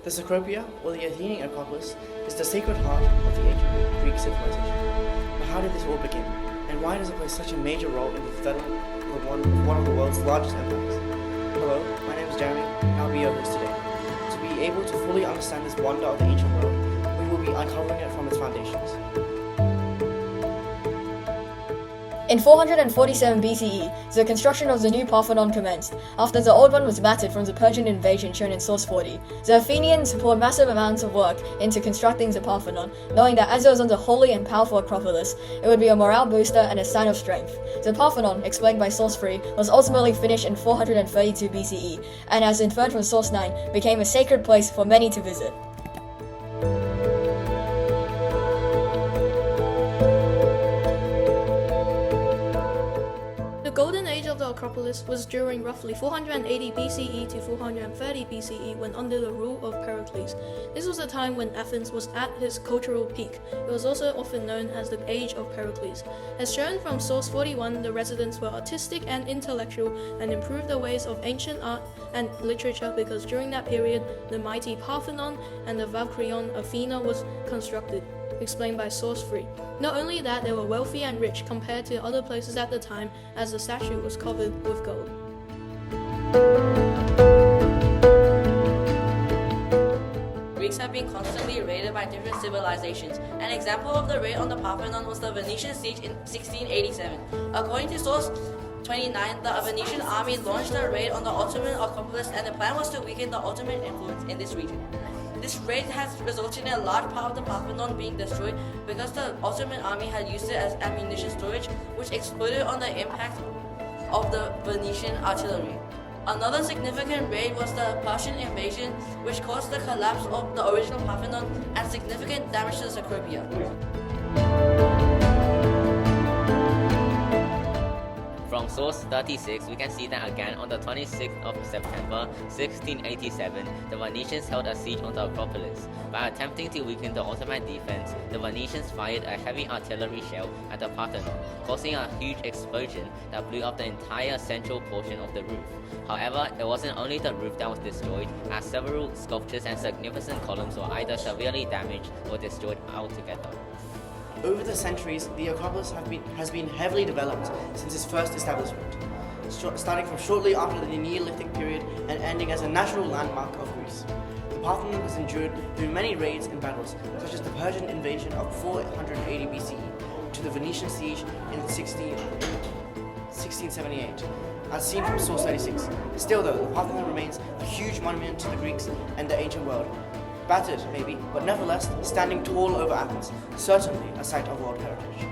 The Acropolis, or the Athenian Acropolis, is the sacred heart of the ancient Greek civilization. But how did this all begin? And why does it play such a major role in the development of one of the world's largest empires? Hello, my name is Jeremy, and I'll be your host today. To be able to fully understand this wonder of the ancient world, we will be uncovering it from its foundations. In 447 BCE, the construction of the new Parthenon commenced, after the old one was battered from the Persian invasion shown in Source 40. The Athenians poured massive amounts of work into constructing the Parthenon, knowing that as it was on the holy and powerful Acropolis, it would be a morale booster and a sign of strength. The Parthenon, explained by Source 3, was ultimately finished in 432 BCE, and as inferred from Source 9, became a sacred place for many to visit. The golden age of the Acropolis was during roughly 480 BCE to 430 BCE when under the rule of Pericles. This was a time when Athens was at its cultural peak. It was also often known as the Age of Pericles. As shown from Source 41, the residents were artistic and intellectual and improved the ways of ancient art and literature because during that period, the mighty Parthenon and the Valkyrion Athena was constructed, explained by Source 3. Not only that, they were wealthy and rich compared to other places at the time, as the statue was covered with gold. Greeks have been constantly raided by different civilizations. An example of the raid on the Parthenon was the Venetian siege in 1687. According to Source 29, the Venetian army launched a raid on the Ottoman Acropolis, and the plan was to weaken the Ottoman influence in this region. This raid has resulted in a large part of the Parthenon being destroyed because the Ottoman army had used it as ammunition storage, which exploded on the impact of the Venetian artillery. Another significant raid was the Persian invasion, which caused the collapse of the original Parthenon and significant damage to the Acropolis. From source 36, we can see that again on the 26th of September 1687, the Venetians held a siege on the Acropolis. By attempting to weaken the Ottoman defense, the Venetians fired a heavy artillery shell at the Parthenon, causing a huge explosion that blew up the entire central portion of the roof. However, it wasn't only the roof that was destroyed, as several sculptures and significant columns were either severely damaged or destroyed altogether. Over the centuries, the Acropolis has been heavily developed since its first establishment, starting from shortly after the Neolithic period and ending as a national landmark of Greece. The Parthenon has endured through many raids and battles, such as the Persian invasion of 480 BCE to the Venetian siege in 1678, as seen from Source 36. Still though, the Parthenon remains a huge monument to the Greeks and the ancient world. Battered, maybe, but nevertheless standing tall over Athens, certainly a site of world heritage.